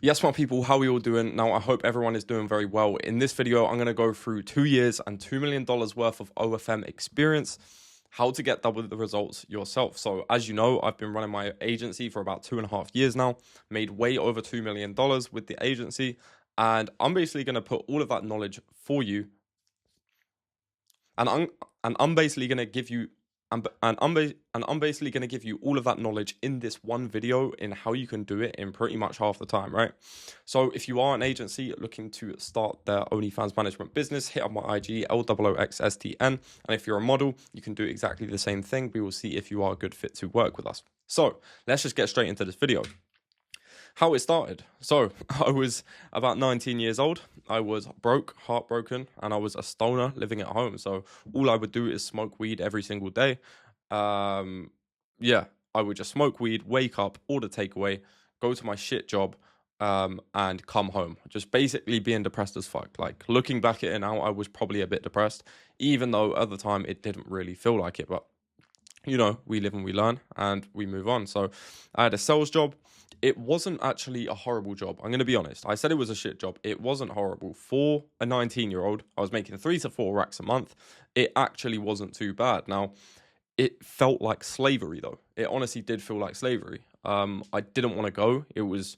Yes, my people, how are we all doing? Now, I hope everyone is doing very well. In this video, I'm going to go through 2 years and $2 million worth of OFM experience, how to get double the results yourself. So as you know, I've been running my agency for about 2.5 years now, made way over $2 million with the agency. And I'm basically going to put all of that knowledge for you. And I'm basically going to give you I'm basically going to give you all of that knowledge in this one video in how you can do it in pretty much half the time, right? So if you are an agency looking to start their OnlyFans management business, hit up my IG, LOOXSTN. And if you're a model, you can do exactly the same thing. We will see if you are a good fit to work with us. So let's just get straight into this video. How it started. So I was about 19 years old. I was broke, heartbroken, and I was a stoner living at home. So all I would do is smoke weed every single day. Yeah, I would just smoke weed, wake up, order takeaway, go to my shit job, and come home. Just basically being depressed as fuck. Like looking back at it now, I was probably a bit depressed, even though at the time it didn't really feel like it. But you know, we live and we learn and we move on. So I had a sales job. It wasn't actually a horrible job. I'm going to be honest. I said it was a shit job. It wasn't horrible. For a 19-year-old, I was making 3 to 4 racks a month. It actually wasn't too bad. Now, it felt like slavery though. It honestly did feel like slavery. I didn't want to go. It was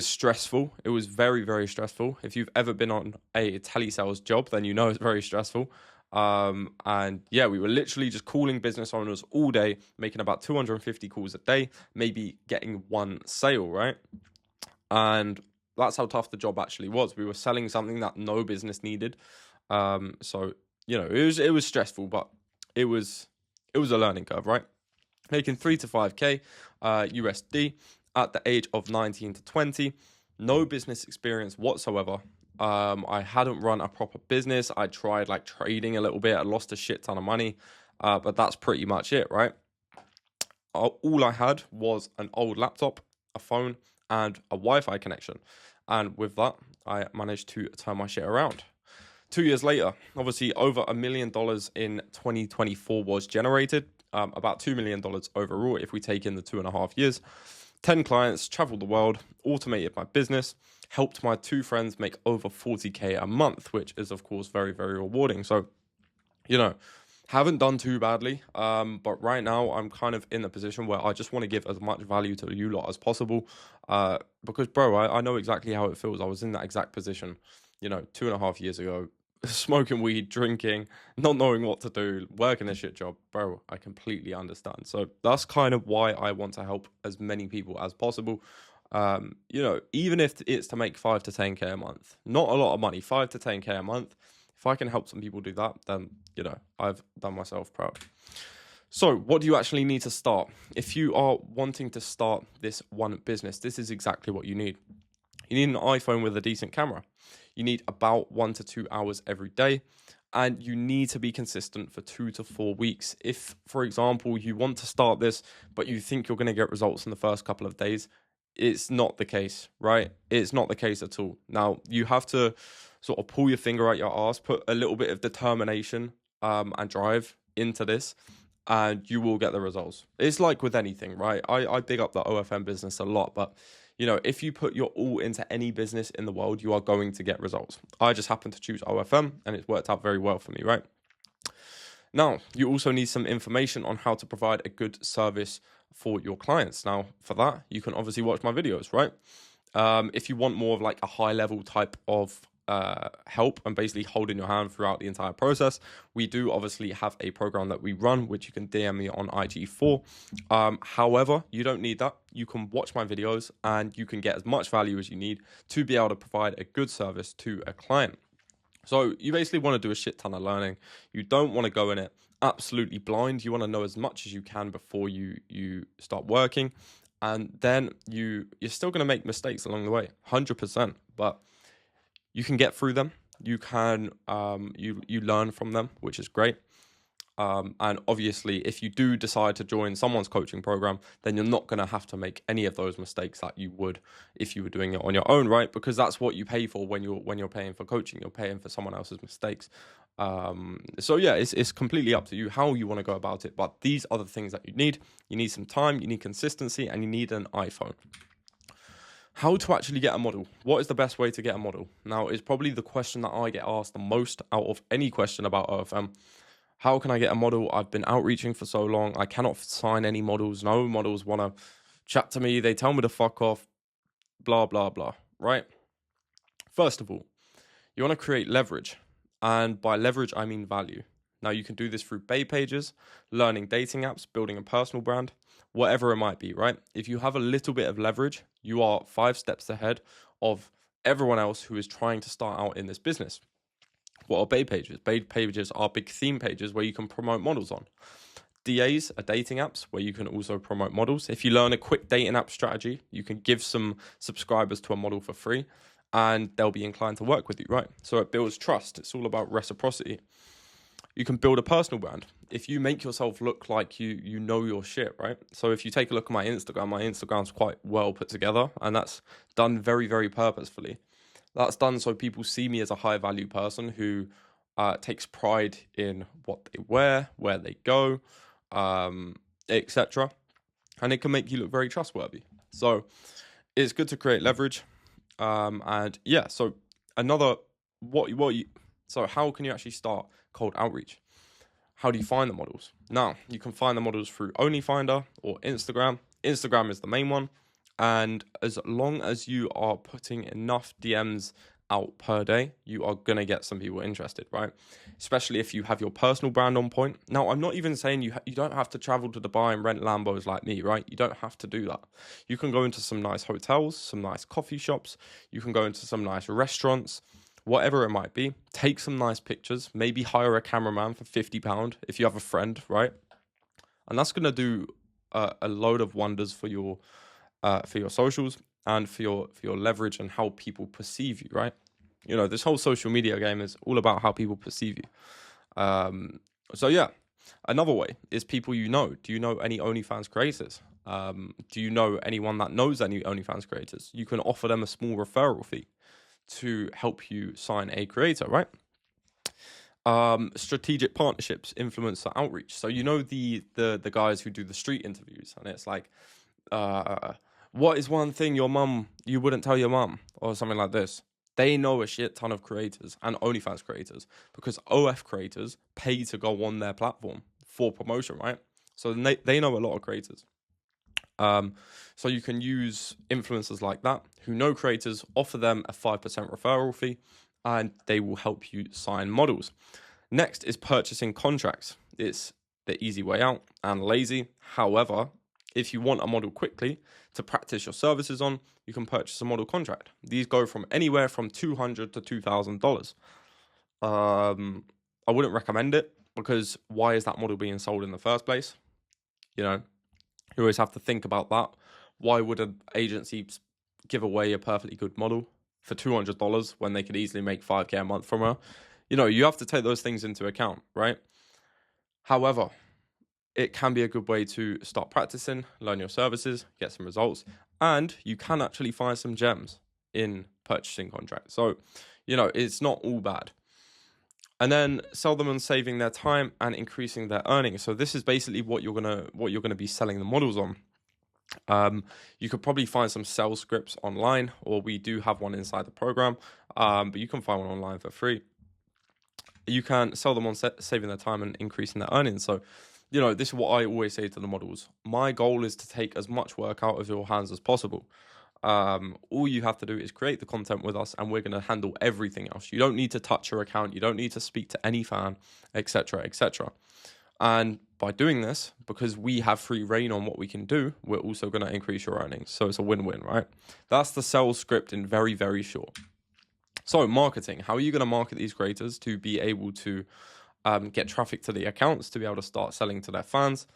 stressful. It was very, very stressful. If you've ever been on a telesales job, then you know it's very stressful. And yeah, we were literally just calling business owners all day, making about 250 calls a day, maybe getting one sale, right? And that's how tough the job actually was. We were selling something that no business needed. So you know, it was stressful, but it was a learning curve, right? Making 3 to 5k USD at the age of 19 to 20, no business experience whatsoever. I hadn't run a proper business. I tried like trading a little bit. I lost a shit ton of money, but that's pretty much it, right? All I had was an old laptop, a phone, and a Wi-Fi connection. And with that, I managed to turn my shit around. 2 years later, obviously over $1 million in 2024 was generated, about $2 million overall if we take in the 2.5 years. 10 clients, traveled the world, automated my business, helped my 2 friends make over 40k a month, which is of course very, very rewarding. So, you know, haven't done too badly, but right now I'm kind of in a position where I just want to give as much value to you lot as possible, because bro, I know exactly how it feels. I was in that exact position, you know, 2.5 years ago, smoking weed, drinking, not knowing what to do, working a shit job. Bro, I completely understand. So that's kind of why I want to help as many people as possible. You know, even if it's to make 5 to 10k a month, not a lot of money, 5 to 10k a month. If I can help some people do that, then, you know, I've done myself proud. So what do you actually need to start? If you are wanting to start this one business, this is exactly what you need. You need an iPhone with a decent camera. You need about 1 to 2 hours every day. And you need to be consistent for 2 to 4 weeks. If, for example, you want to start this, but you think you're going to get results in the first couple of days, it's not the case, right? It's not the case at all. Now, you have to sort of pull your finger out your ass, put a little bit of determination and drive into this, and you will get the results. It's like with anything, right? I big up the OFM business a lot, but you know, if you put your all into any business in the world, you are going to get results. I just happen to choose OFM and it's worked out very well for me, right? Now, you also need some information on how to provide a good service for your clients. Now, for that, you can obviously watch my videos, right? If you want more of like a high level type of help and basically holding your hand throughout the entire process, we do obviously have a program that we run, which you can DM me on IG for. However, you don't need that. You can watch my videos and you can get as much value as you need to be able to provide a good service to a client. So you basically want to do a shit ton of learning. You don't want to go in it absolutely blind. You want to know as much as you can before you start working. And then you're still going to make mistakes along the way, 100%. But you can get through them. You can you learn from them, which is great. And obviously, if you do decide to join someone's coaching program, then you're not going to have to make any of those mistakes that you would if you were doing it on your own, right? Because that's what you pay for when you're paying for coaching. You're paying for someone else's mistakes. So yeah, it's completely up to you how you want to go about it. But these are the things that you need. You need some time, you need consistency, and you need an iPhone. How to actually get a model? What is the best way to get a model? Now, it's probably the question that I get asked the most out of any question about OFM. How can I get a model? I've been outreaching for so long. I cannot sign any models. No models want to chat to me. They tell me to fuck off. Blah, blah, blah. Right? First of all, you want to create leverage. And by leverage, I mean value. Now, you can do this through babe pages, learning dating apps, building a personal brand, whatever it might be, right? If you have a little bit of leverage, you are 5 steps ahead of everyone else who is trying to start out in this business. What are babe pages? Babe pages are big theme pages where you can promote models on. DAs are dating apps where you can also promote models. If you learn a quick dating app strategy, you can give some subscribers to a model for free and they'll be inclined to work with you, right? So it builds trust. It's all about reciprocity. You can build a personal brand. If you make yourself look like you know your shit, right? So if you take a look at my Instagram's quite well put together, and that's done very, very purposefully. That's done so people see me as a high value person who takes pride in what they wear, where they go, etc. And it can make you look very trustworthy. So it's good to create leverage. And yeah, so so how can you actually start cold outreach? How do you find the models? Now, you can find the models through OnlyFinder or Instagram. Instagram is the main one. And as long as you are putting enough DMs out per day, you are going to get some people interested, right? Especially if you have your personal brand on point. Now, I'm not even saying you don't have to travel to Dubai and rent Lambos like me, right? You don't have to do that. You can go into some nice hotels, some nice coffee shops. You can go into some nice restaurants, whatever it might be. Take some nice pictures. Maybe hire a cameraman for £50 if you have a friend, right? And that's going to do a load of wonders for your socials and for your leverage and how people perceive you, right? You know, this whole social media game is all about how people perceive you. So yeah, another way is people you know. Do you know any OnlyFans creators? Do you know anyone that knows any OnlyFans creators? You can offer them a small referral fee to help you sign a creator, right? Strategic partnerships, influencer outreach. So you know the guys who do the street interviews, and it's like, what is one thing you wouldn't tell your mum, or something like this. They know a shit ton of creators and OnlyFans creators because OF creators pay to go on their platform for promotion, right? So they know a lot of creators. So you can use influencers like that who know creators, offer them a 5% referral fee, and they will help you sign models. Next is purchasing contracts. It's the easy way out and lazy. However, if you want a model quickly to practice your services on, you can purchase a model contract. These go from anywhere from $200 to $2,000. I wouldn't recommend it because why is that model being sold in the first place? You know, you always have to think about that. Why would an agency give away a perfectly good model for $200 when they could easily make $5,000 a month from her? You know, you have to take those things into account, right? However, it can be a good way to start practicing, learn your services, get some results, and you can actually find some gems in purchasing contracts. So, you know, it's not all bad. And then sell them on saving their time and increasing their earnings. So this is basically what you're gonna be selling the models on. You could probably find some sales scripts online, or we do have one inside the program, but you can find one online for free. You can sell them on saving their time and increasing their earnings. So, you know, this is what I always say to the models. My goal is to take as much work out of your hands as possible. All you have to do is create the content with us and we're going to handle everything else. You don't need to touch your account. You don't need to speak to any fan, etc., etc. And by doing this, because we have free reign on what we can do, we're also going to increase your earnings. So it's a win-win, right? That's the sales script in very, very short. So marketing, how are you going to market these creators to be able to get traffic to the accounts, to be able to start selling to their fans?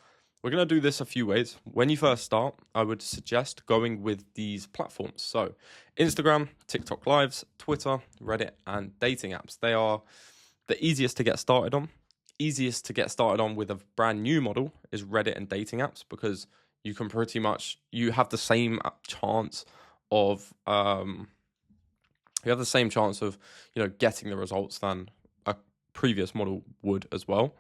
We're going to do this a few ways. When you first start, I would suggest going with these platforms. So Instagram, TikTok Lives, Twitter, Reddit, and dating apps. They are the easiest to get started on. Easiest to get started on with a brand new model is Reddit and dating apps because you can pretty much, you have the same chance of, getting the results than a previous model would as well.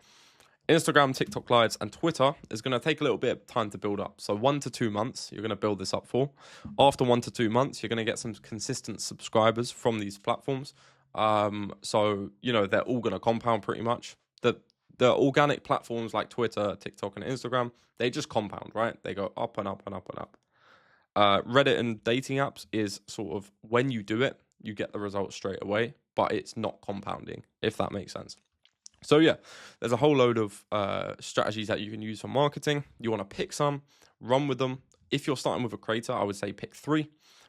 Instagram, TikTok Lives, and Twitter is going to take a little bit of time to build up. So 1 to 2 months, you're going to build this up for. After 1 to 2 months, you're going to get some consistent subscribers from these platforms. So, they're all going to compound pretty much. The organic platforms like Twitter, TikTok, and Instagram, they just compound, right? They go up and up and up and up. Reddit and dating apps is sort of when you do it, you get the results straight away, but it's not compounding, if that makes sense. So yeah, there's a whole load of strategies that you can use for marketing. You want to pick some, run with them. If you're starting with a creator, I would say pick 3,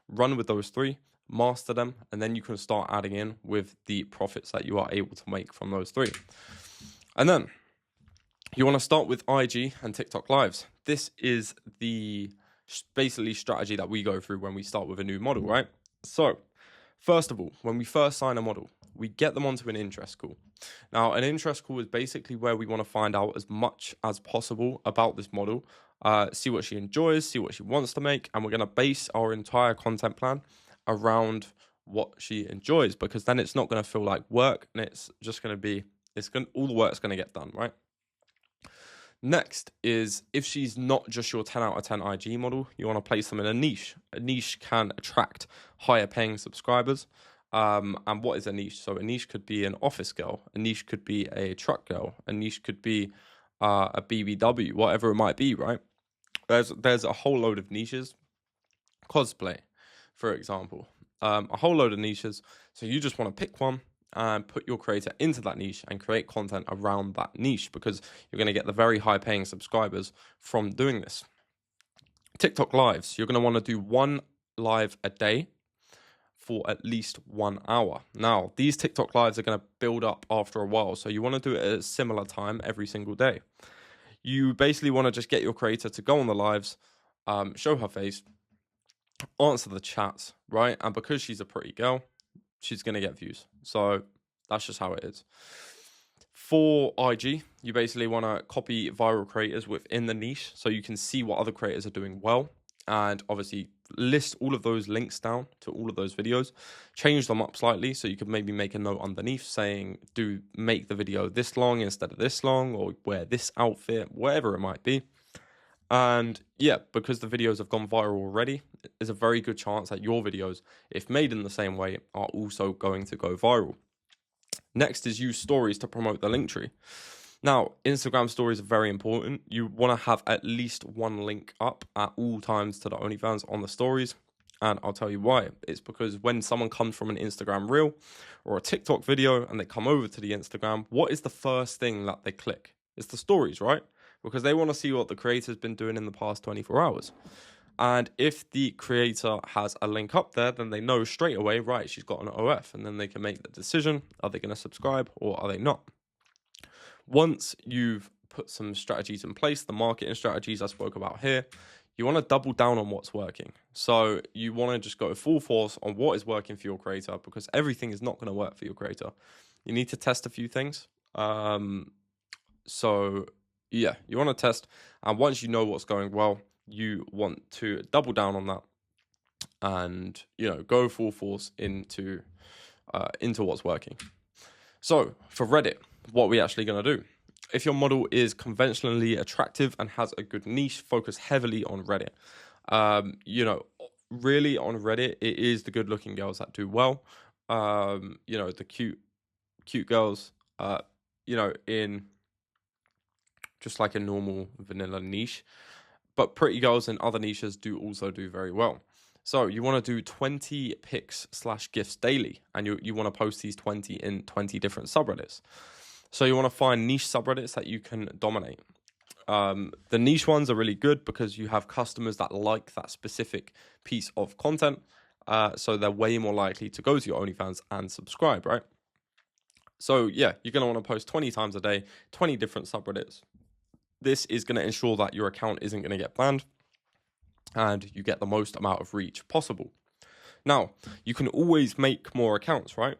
run with those 3, master them, and then you can start adding in with the profits that you are able to make from those 3. And then you want to start with IG and TikTok Lives. This is the basically strategy that we go through when we start with a new model, right? So first of all, when we first sign a model, we get them onto an interest call. Now, an interest call is basically where we want to find out as much as possible about this model, see what she enjoys, see what she wants to make, and we're going to base our entire content plan around what she enjoys, because then it's not going to feel like work, and it's just going to be, all the work's going to get done, right? Next is, if she's not just your 10 out of 10 IG model, you want to place them in a niche. A niche can attract higher paying subscribers. And what is a niche? So a niche could be an office girl. A niche could be a truck girl. A niche could be a BBW, whatever it might be, right? There's a whole load of niches. Cosplay, for example. A whole load of niches. So you just want to pick one and put your creator into that niche and create content around that niche, because you're going to get the very high paying subscribers from doing this. TikTok Lives, you're going to want to do 1 live a day for at least 1 hour. Now, these TikTok Lives are going to build up after a while, so you want to do it at a similar time every single day. You basically want to just get your creator to go on the lives, show her face, answer the chats, right? And because she's a pretty girl, she's going to get views. So that's just how it is. For IG, you basically want to copy viral creators within the niche so you can see what other creators are doing well, and obviously list all of those links down to all of those videos, change them up slightly, so you could maybe make a note underneath saying, make the video this long instead of this long, or wear this outfit, whatever it might be. And yeah, because the videos have gone viral already, there's a very good chance that your videos, if made in the same way, are also going to go viral. Next is use stories to promote the link tree. Now, Instagram stories are very important. You want to have at least 1 link up at all times to the OnlyFans on the stories. And I'll tell you why. It's because when someone comes from an Instagram reel or a TikTok video and they come over to the Instagram, what is the first thing that they click? It's the stories, right? Because they want to see what the creator's been doing in the past 24 hours. And if the creator has a link up there, then they know straight away, right, she's got an OF. And then they can make the decision, are they going to subscribe or are they not? Once you've put some strategies in place, the marketing strategies I spoke about here, you want to double down on what's working. So you want to just go full force on what is working for your creator, because everything is not going to work for your creator. You need to test a few things. So yeah, you want to test. And once you know what's going well, you want to double down on that and, go full force into what's working. So for Reddit, what are we actually going to do? If your model is conventionally attractive and has a good niche, focus heavily on Reddit. Really on Reddit, it is the good looking girls that do well. The cute girls, in just like a normal vanilla niche, but pretty girls in other niches do also do very well. So you want to do 20 pics/gifts daily, and you want to post these 20 in 20 different subreddits. So you want to find niche subreddits that you can dominate. The niche ones are really good because you have customers that like that specific piece of content. So they're way more likely to go to your OnlyFans and subscribe, right? So yeah, you're going to want to post 20 times a day, 20 different subreddits. This is going to ensure that your account isn't going to get banned and you get the most amount of reach possible. Now, you can always make more accounts, right?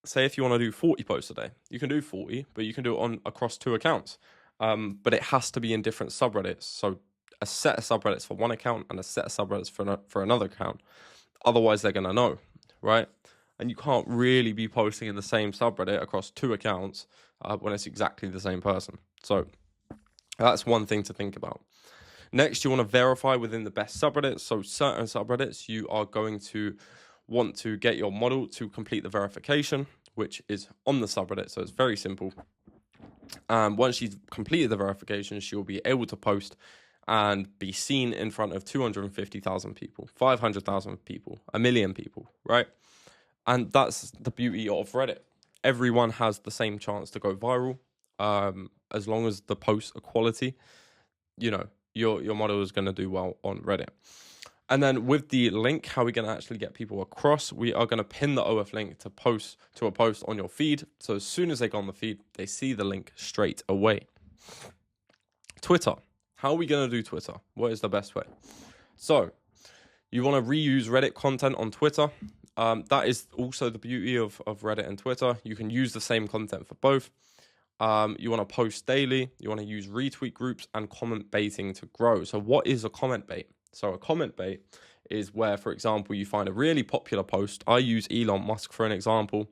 Say if you want to do 40 posts a day, you can do 40, but you can do it across 2 accounts. But it has to be in different subreddits. So a set of subreddits for one account and a set of subreddits for another account. Otherwise, they're going to know, right? And you can't really be posting in the same subreddit across 2 accounts when it's exactly the same person. So That's one thing to think about. Next, you want to verify within the best subreddits. So certain subreddits, you are going to want to get your model to complete the verification, which is on the subreddit. So it's very simple. Once she's completed the verification, she'll be able to post and be seen in front of 250,000 people, 500,000 people, 1 million people, right? And that's the beauty of Reddit. Everyone has the same chance to go viral, as long as the posts are quality. You know, your model is going to do well on Reddit. And then with the link, how we're going to actually get people across, we are going to pin the OF link to a post on your feed. So as soon as they go on the feed, they see the link straight away. Twitter. How are we going to do Twitter? What is the best way? So you want to reuse Reddit content on Twitter. That is also the beauty of Reddit and Twitter. You can use the same content for both. You want to post daily. You want to use retweet groups and comment baiting to grow. So what is a comment bait? So a comment bait is where, for example, you find a really popular post. I use Elon Musk for an example.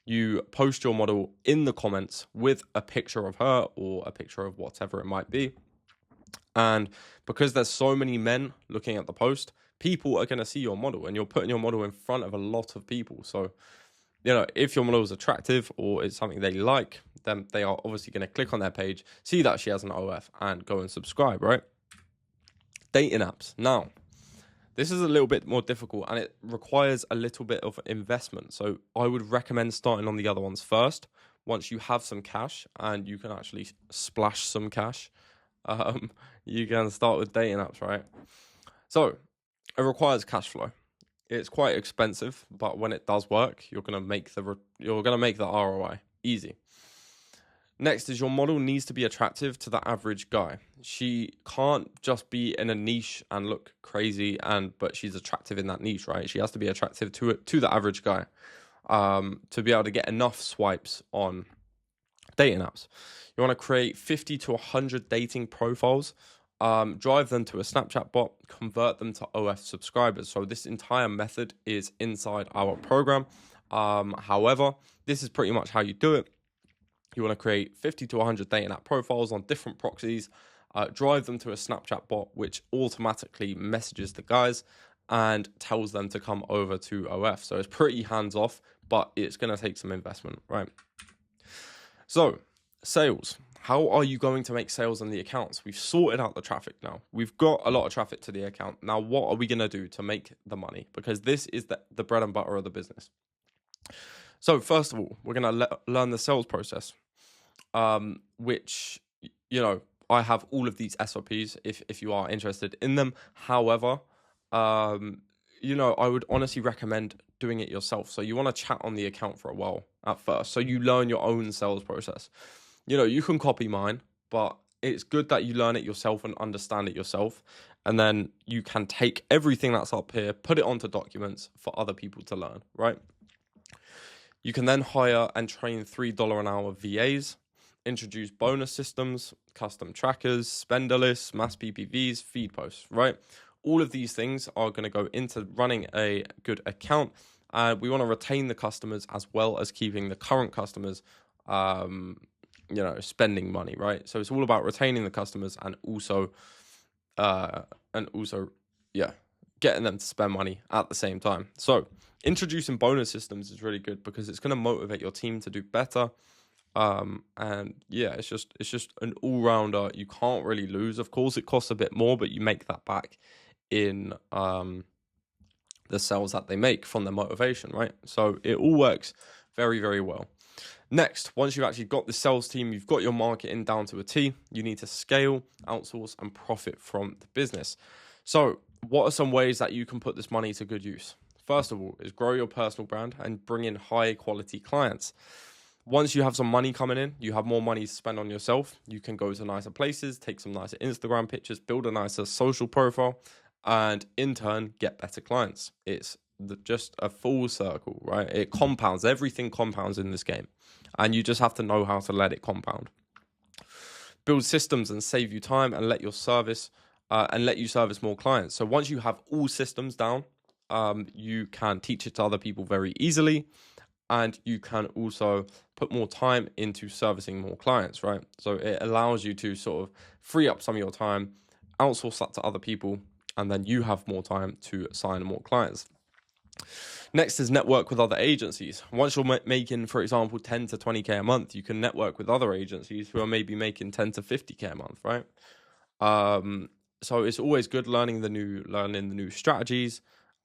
You post your model in the comments with a picture of her or a picture of whatever it might be. And because there's so many men looking at the post, people are going to see your model, and you're putting your model in front of a lot of people. So, you know, if your model is attractive or it's something they like, then they are obviously going to click on their page, see that she has an OF, and go and subscribe, right? Dating apps. Now, this is a little bit more difficult and it requires a little bit of investment. So I would recommend starting on the other ones first. Once you have some cash and you can actually splash some cash, you can start with dating apps, right? So it requires cash flow. It's quite expensive, but when it does work, you're gonna make the ROI easy. Next is your model needs to be attractive to the average guy. She can't just be in a niche and look crazy, but she's attractive in that niche, right? She has to be attractive to the average guy, to be able to get enough swipes on dating apps. You want to create 50 to 100 dating profiles, drive them to a Snapchat bot, convert them to OF subscribers. So this entire method is inside our program. However, this is pretty much how you do it. You want to create 50 to 100 dating app profiles on different proxies, drive them to a Snapchat bot, which automatically messages the guys and tells them to come over to OF. So it's pretty hands-off, but it's going to take some investment, right? So, sales. How are you going to make sales on the accounts? We've sorted out the traffic now. We've got a lot of traffic to the account. Now, what are we going to do to make the money? Because this is the bread and butter of the business. So, first of all, we're going to learn the sales process, which, you know, I have all of these SOPs if you are interested in them. However, you know, I would honestly recommend doing it yourself. So you want to chat on the account for a while at first. So you learn your own sales process. You know, you can copy mine, but it's good that you learn it yourself and understand it yourself. And then you can take everything that's up here, put it onto documents for other people to learn, right? You can then hire and train $3 an hour VAs, introduce bonus systems, custom trackers, spender lists, mass PPVs, feed posts, right? All of these things are going to go into running a good account. We want to retain the customers as well as keeping the current customers, you know, spending money, right? So it's all about retaining the customers and also, getting them to spend money at the same time. So introducing bonus systems is really good because it's going to motivate your team to do better. And yeah, it's just an all-rounder. You can't really lose. Of course, it costs a bit more, but you make that back in the sales that they make from their motivation, right? So it all works very, very well. Next, once you've actually got the sales team, you've got your marketing down to a T, you need to scale, outsource, and profit from the business. So what are some ways that you can put this money to good use? First of all, is grow your personal brand and bring in high quality clients. Once you have some money coming in, you have more money to spend on yourself. You can go to nicer places, take some nicer Instagram pictures, build a nicer social profile, and in turn, get better clients. It's just a full circle, right? It compounds. Everything compounds in this game. And you just have to know how to let it compound. Build systems and save you time and let you service more clients. So once you have all systems down, you can teach it to other people very easily. and you can also put more time into servicing more clients, right? So it allows you to sort of free up some of your time, outsource that to other people, and then you have more time to sign more clients. Next is network with other agencies. Once you're making, for example, 10 to 20K a month, you can network with other agencies who are maybe making 10 to 50K a month, right? So it's always good learning the new strategies.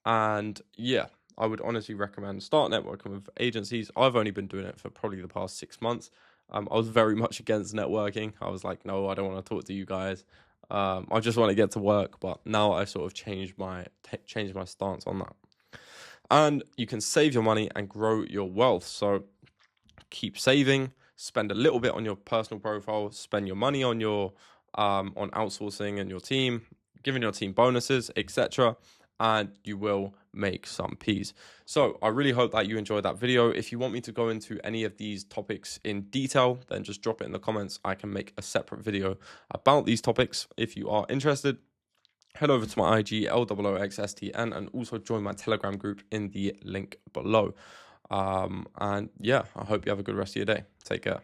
And yeah, I would honestly recommend start networking with agencies. I've only been doing it for probably the past 6 months. I was very much against networking. I was like, no, I don't want to talk to you guys. I just want to get to work. But now I sort of changed my stance on that. And you can save your money and grow your wealth. So keep saving, spend a little bit on your personal profile, spend your money on your on outsourcing and your team, giving your team bonuses, etc. And you will make some peas. So I really hope that you enjoyed that video. If you want me to go into any of these topics in detail, then just drop it in the comments. I can make a separate video about these topics if you are interested. Head over to my IG, LOOXSTN, and also join my Telegram group in the link below. And yeah, I hope you have a good rest of your day. Take care.